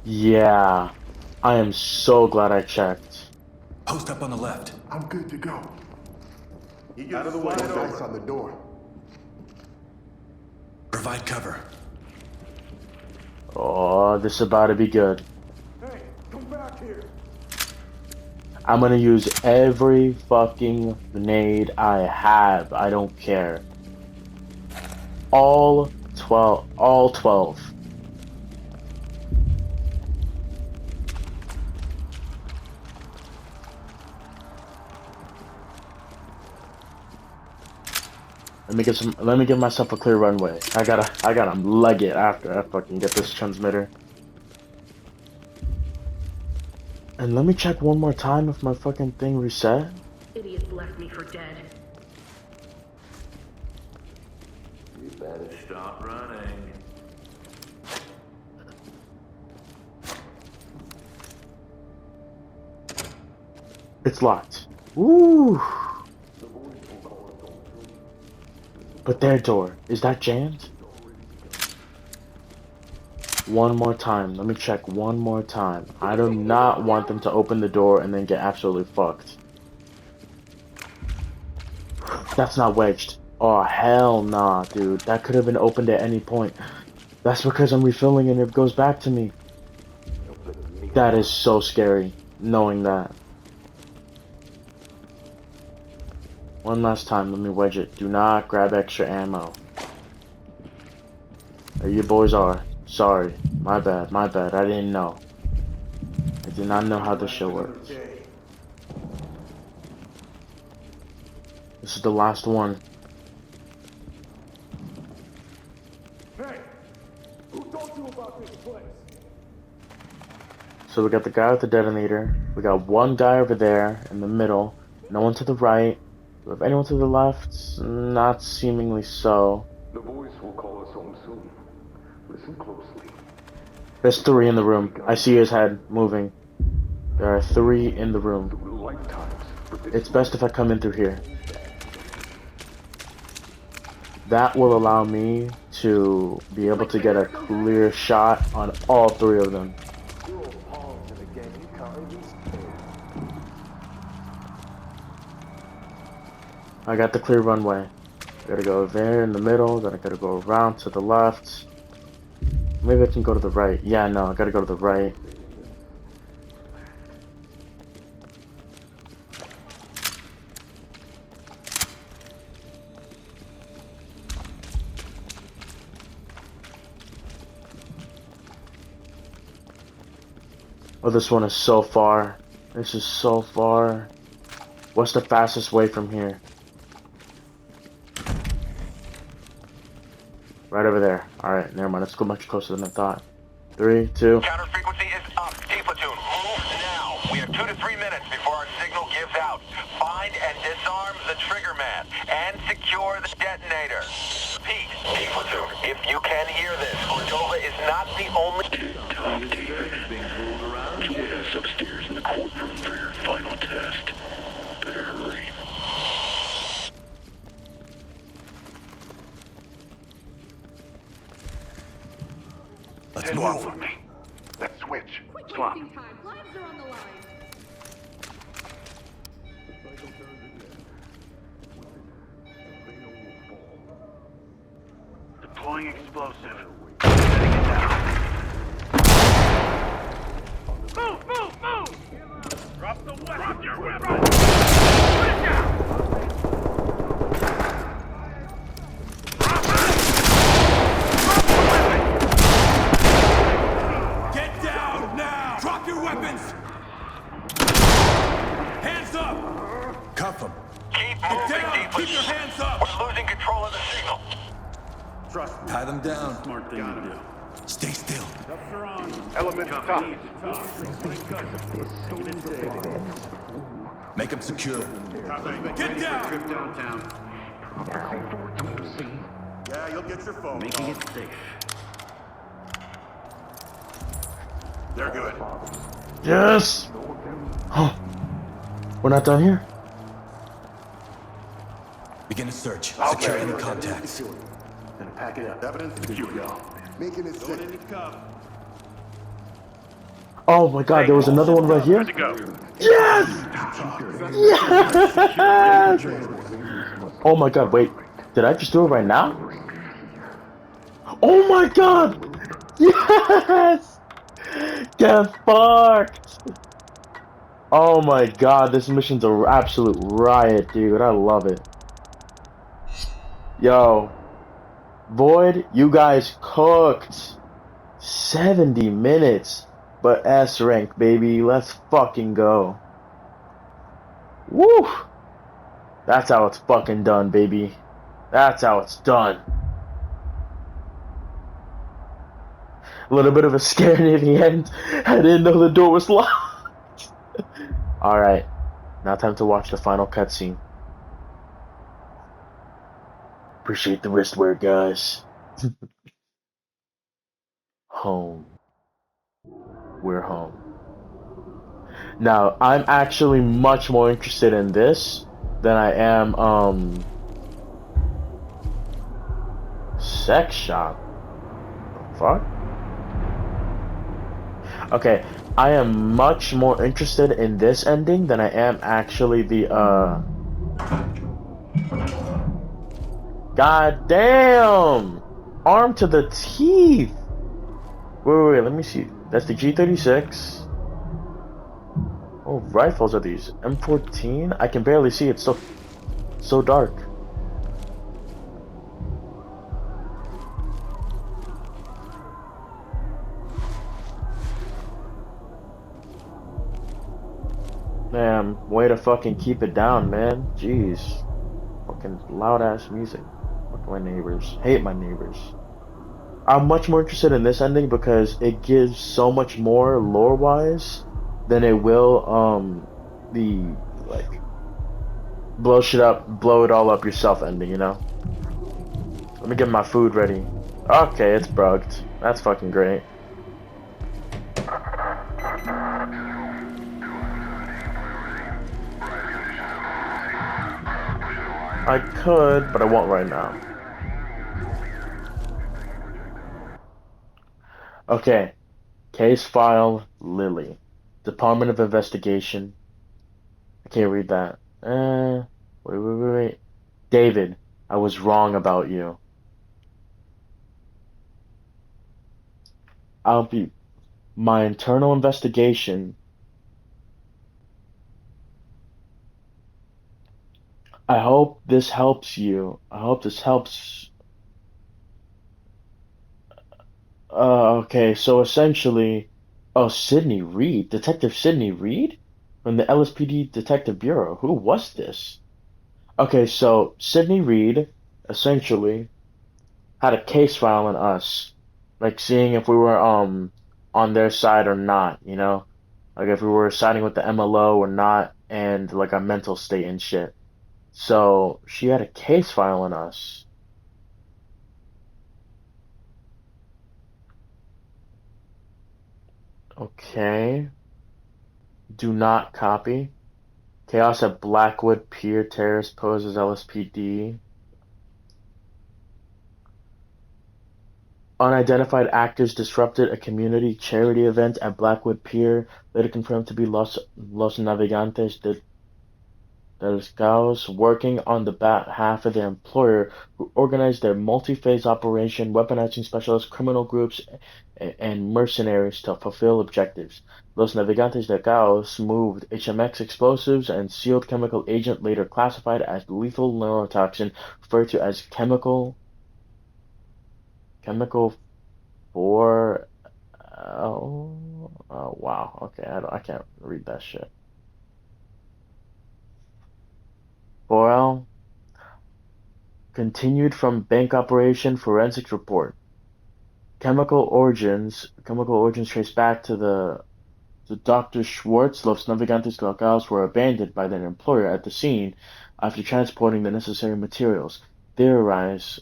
Yeah, I am so glad I checked. Post up on the left. I'm good to go. Out of the way. No dice on the door. Provide cover. Oh, this is about to be good. Hey, come back here. I'm gonna use every fucking grenade I have. I don't care. All 12. All 12. Let me give myself a clear runway. I gotta leg it after I fucking get this transmitter. And let me check one more time if my fucking thing reset. Idiots left me for dead. You better stop running. It's locked. Woo! But their door, is that jammed? One more time. Let me check one more time. I do not want them to open the door and then get absolutely fucked. That's not wedged. Oh, hell nah, dude. That could have been opened at any point. That's because I'm refilling and it goes back to me. That is so scary, knowing that. One last time, let me wedge it. Do not grab extra ammo. There you boys are. Sorry. My bad, I didn't know. I did not know how this shit works. This is the last one. Hey, who told you about this place? So we got the guy with the detonator. We got one guy over there in the middle. No one to the right. Do we have anyone to the left? Not seemingly so. The voice will call us home soon. Listen closely. There's 3 in the room. I see his head moving. There are 3 in the room. Lifetimes. It's best if I come in through here. That will allow me to be able to get a clear shot on all 3 of them. I got the clear runway. Gotta go there in the middle, then I gotta go around to the left. Maybe I can go to the right. Yeah, no, I gotta go to the right. Oh, this one is so far. This is so far. What's the fastest way from here? Right over there. Alright, never mind. Let's go much closer than I thought. 3, 2. Counter frequency is up. T-platoon, move now. We have 2 to 3 minutes before our signal gives out. Find and disarm the trigger man and secure the detonator. Pete, T-platoon, if you can hear this, Cordova is not the only... Tom David. Yes, upstairs in the courtroom for your final test. Better hurry. Let's Head move. off of me. Let's switch. Swap. Wasting time. Lives are on the line. Deploying explosive. Setting it down. Move! Move! Move! Drop the weapon! Drop your weapon! Put it down! Drop it! Drop the weapon! Get down now! Drop your weapons! Hands up! Cuff them. Keep Get moving, down! Keep your T-platoon. hands up! We're losing control of the signal. Trust me. Tie them down. Smart thing to do. Stay still. Element top. Make them secure. Get down! Trip downtown. Yeah, you'll get your phone. Making it safe. They're good. Yes! Oh, we're not done here? Begin a search. Okay. Secure any contacts. Then pack it up. Evidence? Here we go. Making it safe. Oh my god, there was another one right here. Good to go. Yes! Yes! Oh my god, wait. Did I just do it right now? Oh my god! Yes! Get fucked! Oh my god, this mission's an absolute riot, dude. I love it. Yo, Void, you guys cooked. 70 minutes. But S rank, baby. Let's fucking go. Woo! That's how it's fucking done, baby. That's how it's done. A little bit of a scare near the end. I didn't know the door was locked. Alright. Now time to watch the final cutscene. Appreciate the wristwear, guys. Home. We're home. Now, I'm actually much more interested in this than I am, sex shop. The fuck? Okay, I am much more interested in this ending than I am actually the, God damn! Armed to the teeth! Wait, let me see. That's the G36. Oh, rifles are these? M14? I can barely see, it's so dark. Damn, way to fucking keep it down, man. Jeez. Fucking loud ass music. Fuck my neighbors. Hate my neighbors. I'm much more interested in this ending because it gives so much more lore wise than it will the like blow shit up, blow it all up yourself ending, you know? Let me get my food ready. Okay, it's bugged. That's fucking great. I could, but I won't right now. Okay. Case file Lily. Department of Investigation. I can't read that. Wait. David, I was wrong about you. My internal investigation. I hope this helps you. I hope this helps. Okay, so essentially, oh, Sidney Reed, Detective Sidney Reed from the LSPD Detective Bureau. Who was this? Okay, so Sidney Reed essentially had a case file on us, like seeing if we were on their side or not, you know, like if we were siding with the MLO or not, and like our mental state and shit. So she had a case file on us. Okay. Do not copy. Chaos at Blackwood Pier Terrace poses LSPD. Unidentified actors disrupted a community charity event at Blackwood Pier, later confirmed to be Los Navegantes de los Caos, working on the behalf of their employer, who organized their multi-phase operation, weaponizing specialist criminal groups and mercenaries to fulfill objectives. Los Navegantes de Caos moved HMX explosives and sealed chemical agent later classified as lethal neurotoxin, referred to as chemical 4. Oh wow. Okay, I can't read that shit. 4L. Continued from bank operation forensics report. Chemical origins traced back to Dr. Schwartz. Los Navegantes Locales were abandoned by their employer at the scene after transporting the necessary materials. Theorize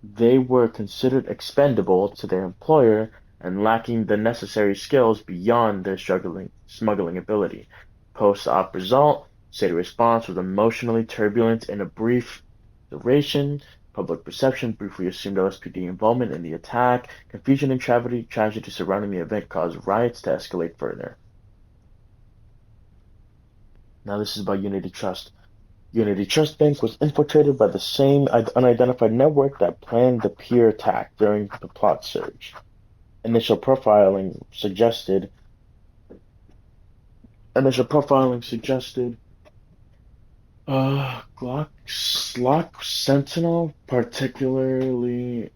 they were considered expendable to their employer and lacking the necessary skills beyond their smuggling ability. Post-op result, state response was emotionally turbulent in a brief duration. Public perception briefly assumed LSPD involvement in the attack. Confusion and tragedy surrounding the event caused riots to escalate further. Now this is about Unity Trust. Unity Trust Bank was infiltrated by the same unidentified network that planned the Pier attack during the plot surge. Initial profiling suggested Glock Sentinel, particularly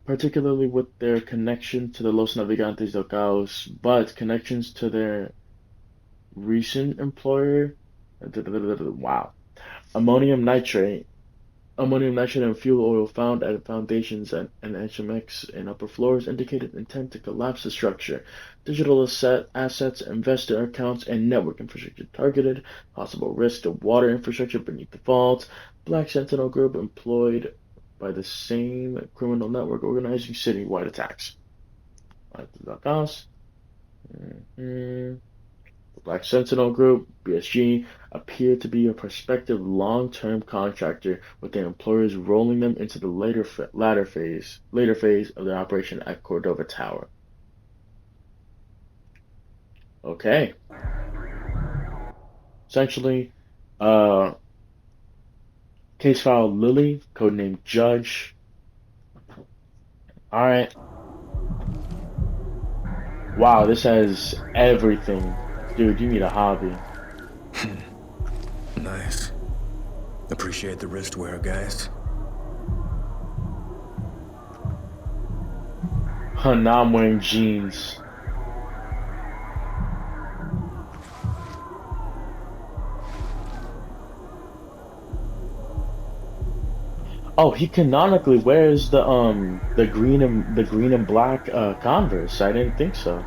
with their connection to the Los Navegantes del Caos, but connections to their recent employer. Wow. Ammonium nitrate and fuel oil found at foundations and HMX in upper floors indicated intent to collapse the structure. Digital assets, investor accounts, and network infrastructure targeted. Possible risk to water infrastructure beneath the fault. Black Sentinel Group employed by the same criminal network organizing citywide attacks. Black Sentinel Group, BSG, appeared to be a prospective long-term contractor, with their employers rolling them into the later phase of their operation at Cordova Tower. Okay. Essentially, case file Lily, codenamed Judge. Alright. Wow, this has everything. Dude, you need a hobby. Nice. Appreciate the wristwear, guys. Huh, now I'm wearing jeans. Oh, he canonically wears the green and black Converse. I didn't think so.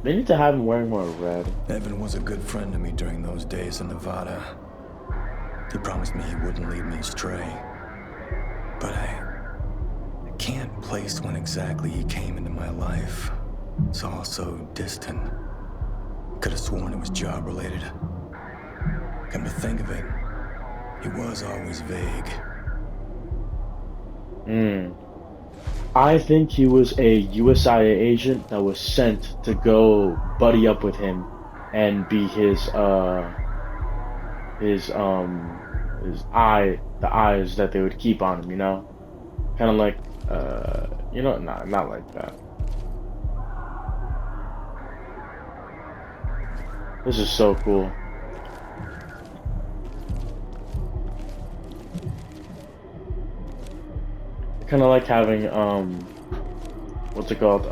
They need to have him wearing more red. Evan was a good friend to me during those days in Nevada. He promised me he wouldn't lead me astray. But I can't place when exactly he came into my life. It's all so distant. Could have sworn it was job-related. Come to think of it, he was always vague. I think he was a USIA agent that was sent to go buddy up with him and be the eyes that they would keep on him, you know? Kind of like, not like that. This is so cool. Kind of like having what's it called,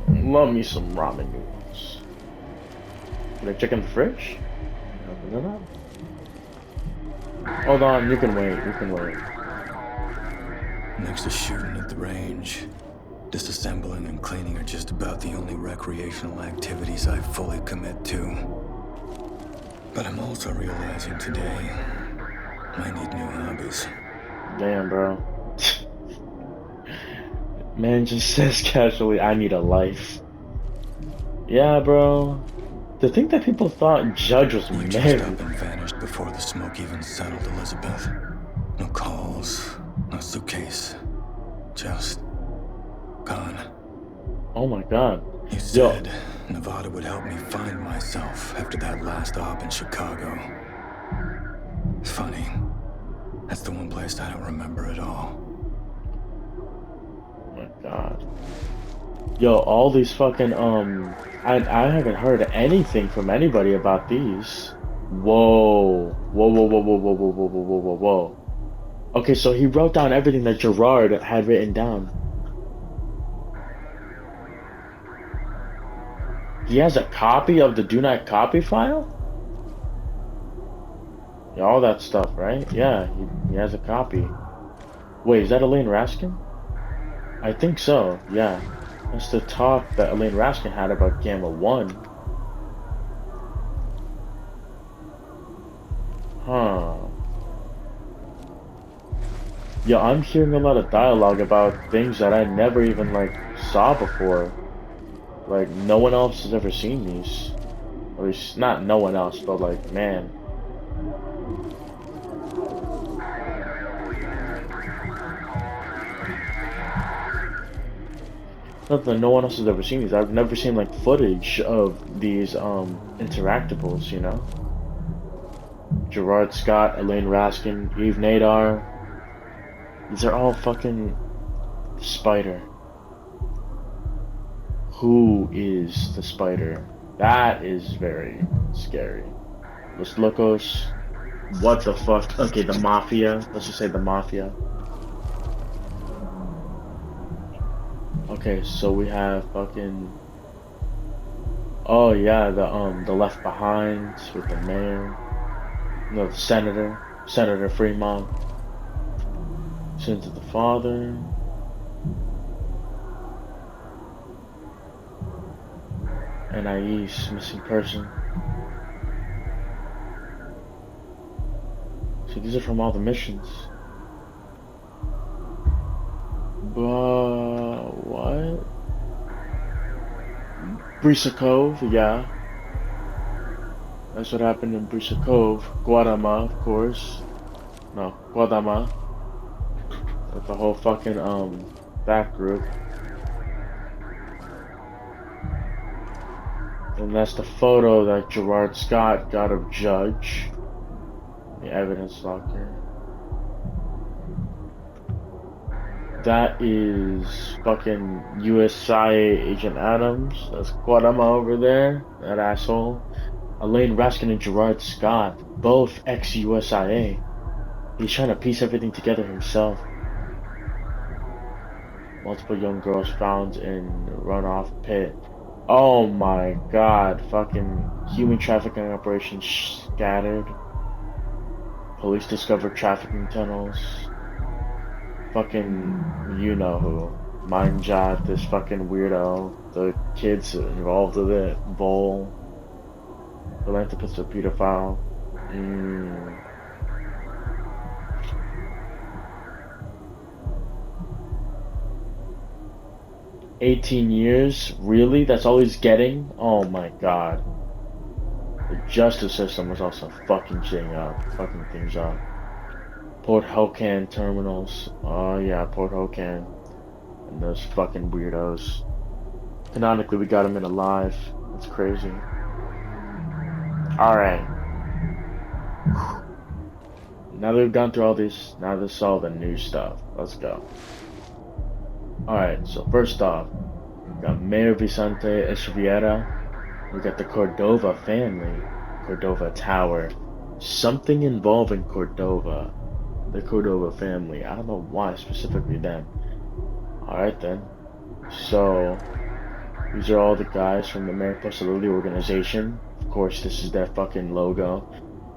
love me some ramen noodles. Can I check in the fridge? Open it up. Hold on, you can wait. Next to shooting at the range, disassembling and cleaning are just about the only recreational activities I fully commit to. But I'm also realizing today, I need new hobbies. Damn, bro. Man just says casually, I need a life. Yeah, bro. To think that people thought Judge was You married. just up and vanished before the smoke even settled, Elizabeth. No calls, no suitcase. Just gone. Oh my god. You said Nevada would help me find myself after that last op in Chicago. It's funny. That's the one place I don't remember at all. Oh my god. Yo, all these fucking, I haven't heard anything from anybody about these. Whoa. Whoa. Okay, so he wrote down everything that Gerard had written down. He has a copy of the Do Not Copy file? Yeah, all that stuff, right? Yeah, he has a copy. Wait, is that Elaine Raskin? I think so, yeah. That's the talk that Elaine Raskin had about Gamma 1. Huh. Yeah, I'm hearing a lot of dialogue about things that I never even, saw before. Like, no one else has ever seen these. At least, not no one else, but like, man. Not that no one else has ever seen these. I've never seen like footage of these interactables, you know? Gerard Scott, Elaine Raskin, Eve Nadar. These are all fucking Spider. Who is the Spider? That is very scary. Los Locos. What the fuck? Okay, the Mafia. Let's just say the Mafia. Okay, so we have fucking. Oh yeah, the Left Behind with the mayor. No, the Senator Fremont. Sins of the Father. NIE's Missing Person. So these are from all the missions. What? Brisa Cove, yeah. That's what happened in Brisa Cove. Guadama, of course. No, Guadama. With the whole fucking, that group. And that's the photo that Gerard Scott got of Judge. The evidence locker. That is fucking USIA Agent Adams. That's Guadama over there. That asshole. Elaine Raskin and Gerard Scott. Both ex-USIA. He's trying to piece everything together himself. Multiple young girls found in runoff pit. Oh my god. Fucking human trafficking operations scattered. Police discovered trafficking tunnels. Fucking, you know who. Mindjot, this fucking weirdo. The kids involved with it. Vol. Philanthropist or pedophile. 18 years? Really? That's all he's getting? Oh my god. The justice system was also fucking things up. Port Hokan terminals. Oh yeah, Port Hokan. And those fucking weirdos. Canonically, we got him in alive. That's crazy. Alright. Now that we've gone through all this, now this is all the new stuff. Let's go. Alright, so first off, we got Mayor Vicente Echeverria. We got the Cordova family. Cordova Tower. Something involving Cordova. The Cordova family. I don't know why specifically them. Alright then. So, these are all the guys from the Mariposa Lily organization. Of course, this is their fucking logo.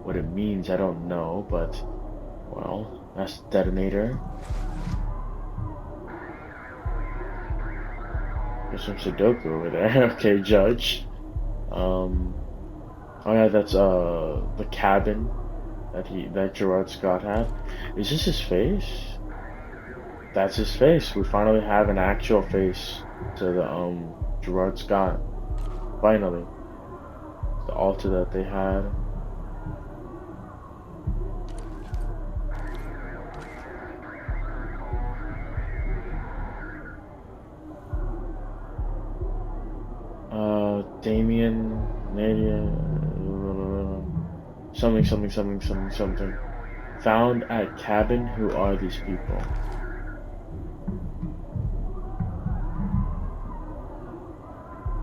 What it means, I don't know, but, well, that's the detonator. There's some Sudoku over there. Okay, Judge. Oh yeah, that's the cabin that Gerard Scott had. Is this his face? That's his face. We finally have an actual face to the Gerard Scott. Finally. The altar that they had. Damien, Nadia, something. Found at cabin. Who are these people?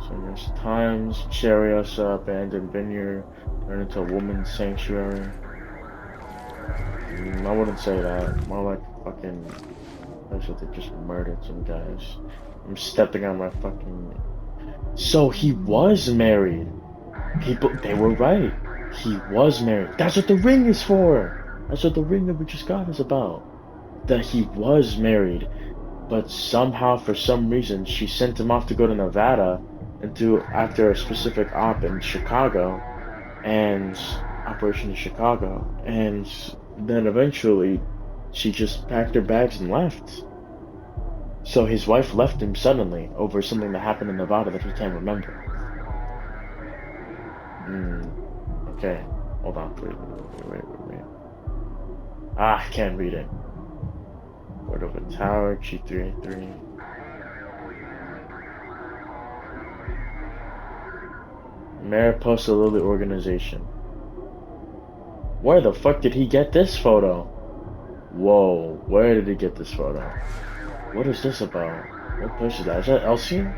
So there's Times, Cheriosa, abandoned vineyard, turned into a woman's sanctuary. I wouldn't say that. More like fucking. I said they just murdered some guys. I'm stepping on my fucking. So he was married. People, they were right. He was married. That's what the ring is for. That's what the ring that we just got is about. That he was married. But somehow, for some reason, she sent him off to go to Nevada after a specific op in Chicago. And Operation in Chicago. And then eventually, she just packed her bags and left. So his wife left him suddenly over something that happened in Nevada that he can't remember. Okay. Hold on. Wait. Ah, I can't read it. Word over tower, G383. Mariposa Lily Organization. Where the fuck did he get this photo? Whoa, where did he get this photo? What is this about? What place is that? Is that Elsian?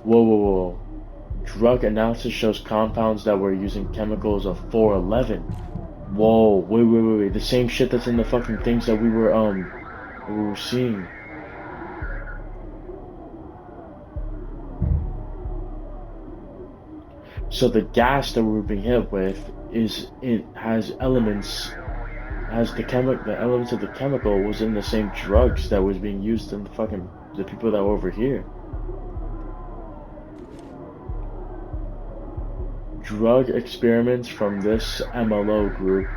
Whoa. Drug analysis shows compounds that were using chemicals of 411. Whoa, wait. The same shit that's in the fucking things that we were seeing. So the gas that we were being hit with has elements, the elements of the chemical was in the same drugs that was being used in the people that were over here. Drug experiments from this MLO group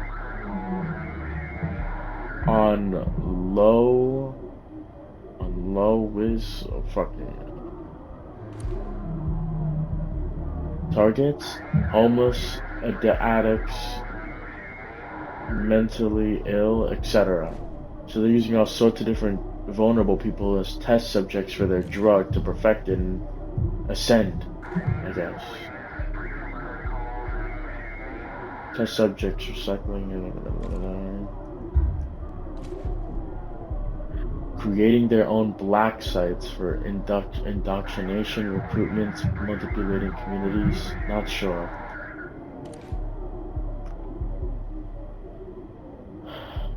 on low whiz fucking targets, homeless, addicts, mentally ill, etc. So they're using all sorts of different vulnerable people as test subjects for their drug to perfect it and ascend, I guess. Test subjects recycling, creating their own black sites for indoctrination, recruitment, manipulating communities. Not sure.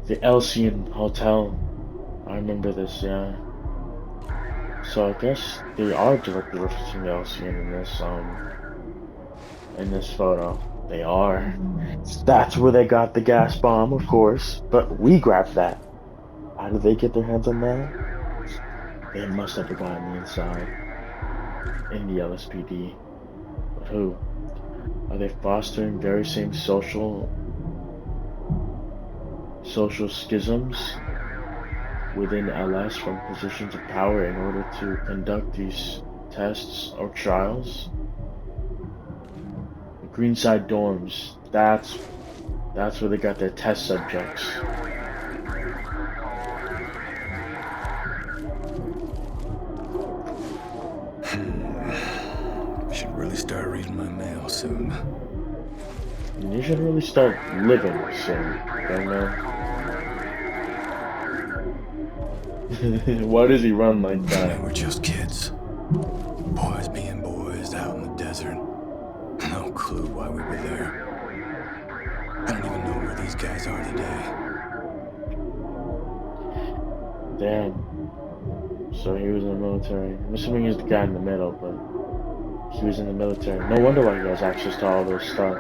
The Elsian Hotel. I remember this, yeah. So I guess they are directly referencing the Elsian in this photo. They are. That's where they got the gas bomb, of course. But we grabbed that. How did they get their hands on that? They must have the guy on the inside. In the LSPD. But who? Are they fostering very same social schisms within LS from positions of power in order to conduct these tests or trials? The Greenside dorms. That's where they got their test subjects. Should really start reading my mail soon. You should really start living soon, don't you? Why does he run like that? We're just kids. Boys being boys out in the desert. No clue why we were there. I don't even know where these guys are today. Damn. So he was in the military. I'm assuming he's the guy in the middle, but he was in the military. No wonder why he has access to all those stuff.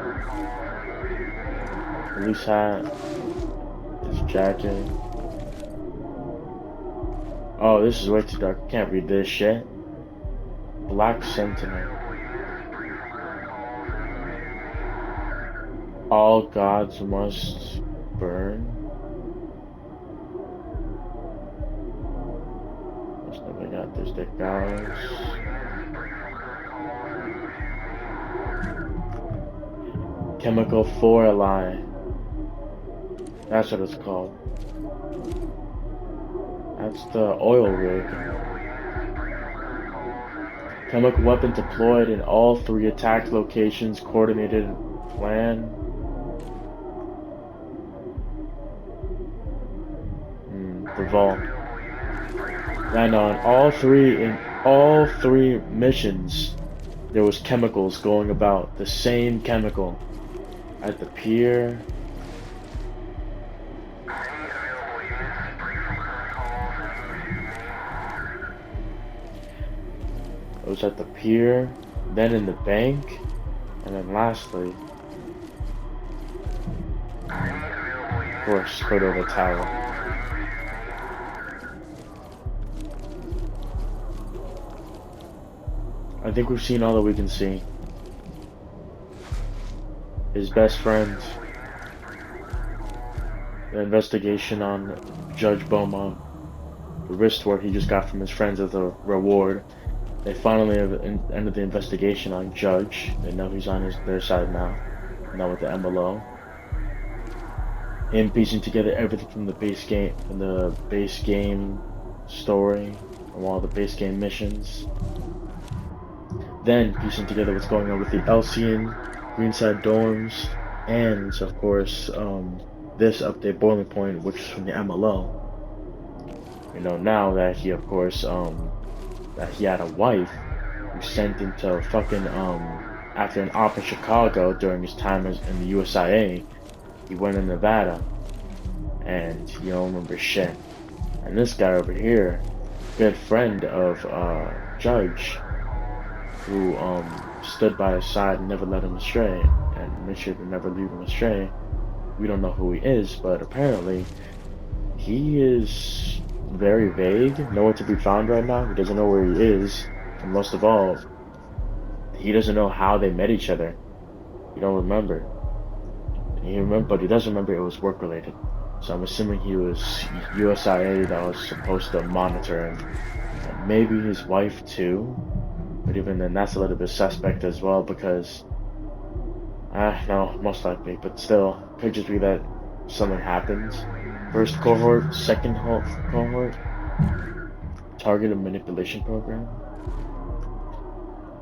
Loose hat, his jacket. Oh, this is way too dark. I can't read this shit. Black Sentinel. All gods must burn. What's that we got? There's the gods. Chemical 4 Ally. That's what it's called. That's the oil rig. Chemical weapon deployed in all 3 attack locations. Coordinated plan. The vault. And on all three missions, there was chemicals going about. The same chemical. At the pier. It was at the pier, then in the bank, and then lastly, of course, Cordova Tower. I think we've seen all that we can see. His best friend, the investigation on Judge Beaumont, wristwatch he just got from his friends as a reward. They finally have ended the investigation on Judge. They know he's on their side now. Now with the MLO. Him piecing together everything from the base game story, from all the base game missions. Then piecing together what's going on with the Elsian, Greenside Dorms, and of course, this update Boiling Point, which is from the MLO. You know, now that he, of course, that he had a wife who sent him to fucking, after an op in Chicago during his time in the USIA, he went in Nevada, and you don't remember shit. And this guy over here, good friend of, Judge, who, stood by his side and never led him astray, and made sure to never lead him astray. We don't know who he is, but apparently, he is very vague, nowhere to be found right now. He doesn't know where he is, and most of all, he doesn't know how they met each other. He don't remember. But he does remember it was work related. So I'm assuming he was USIA that was supposed to monitor him. And maybe his wife too. But even then, that's a little bit suspect as well because, no, most likely. But still, could just be that something happens. First cohort, second cohort, targeted manipulation program.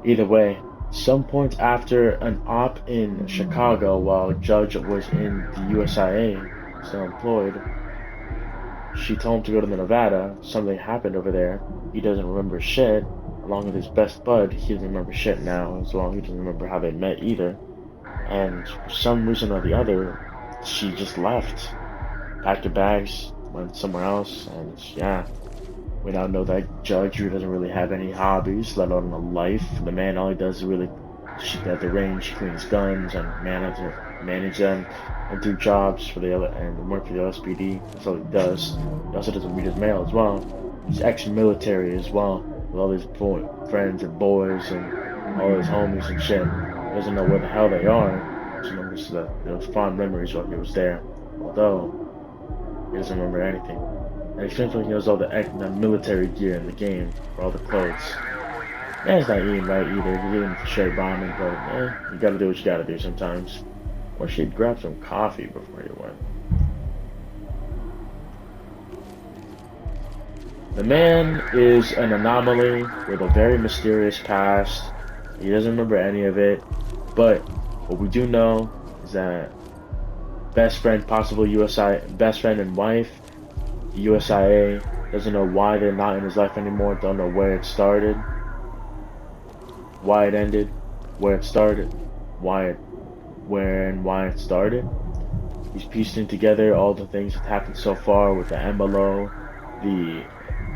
Either way, some point after an op in Chicago while Judge was in the USIA, still employed, she told him to go to Nevada. Something happened over there. He doesn't remember shit. Along with his best bud, he doesn't remember shit now. As long as he doesn't remember how they met either. And for some reason or the other, she just left. Packed her bags, went somewhere else, and yeah. We now know that Judge who doesn't really have any hobbies, let alone a life. The man, all he does is really shoot at the range, he cleans guns, and manage them, and do jobs for the and work for the LSPD. That's all he does. He also doesn't read his mail as well. He's ex-military as well, with all his friends and boys and all his homies and shit. He doesn't know where the hell they are. Just remembers those fond memories while he was there. Although he doesn't remember anything. And it seems like he knows all the military gear in the game, for all the clothes. Yeah, he's not eating right either. He's eating straight ramen, but you gotta do what you gotta do sometimes. Or she'd grab some coffee before you went. The man is an anomaly with a very mysterious past. He doesn't remember any of it, but what we do know is that best friend, possible best friend and wife, USIA, doesn't know why they're not in his life anymore, don't know where it started, why it ended, where it started, where and why it started. He's piecing together all the things that happened so far with the MLO,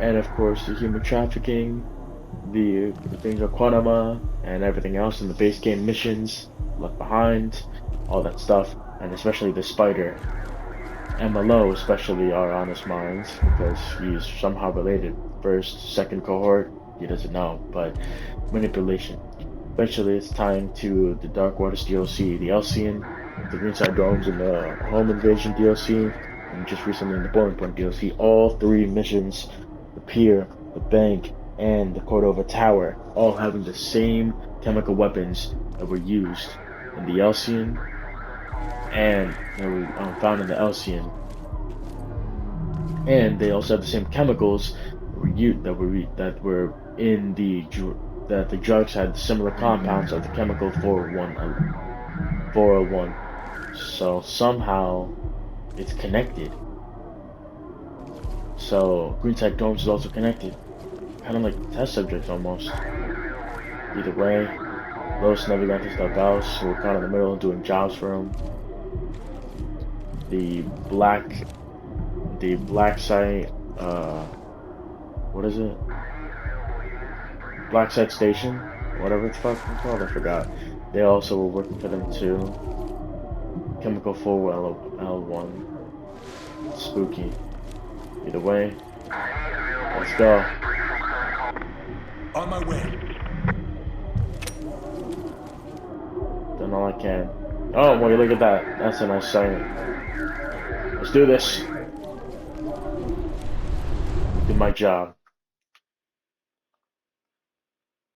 and of course the human trafficking, the things of Quanama, and everything else in the base game missions, Left Behind, all that stuff, and especially the Spider. MLO especially are on his minds because he's somehow related. First, second cohort, he doesn't know, but manipulation. Eventually it's time to the Dark Waters DLC, the Elsian, the Greenside Dorms, and the Home Invasion DLC, and just recently in the Boiling Point DLC. All three missions, the Pier, the Bank, and the Cordova Tower, all having the same chemical weapons that were used in the Elsian and they were found in the Elsian, and they also have the same chemicals that were in the drugs had similar compounds of the chemical 401. So somehow it's connected. So Greenside Dorms is also connected, kind of like test subjects almost. Either way, Los Navegantes del Caos who were caught in the middle doing jobs for him. The black site, what is it? Black Site Station, whatever it's fucking called, I forgot. They also were working for them too. Chemical 4L1. Spooky. Either way, let's go. On my way. Done all I can. Oh, well, look at that. That's a nice sight. Let's do this. do my job.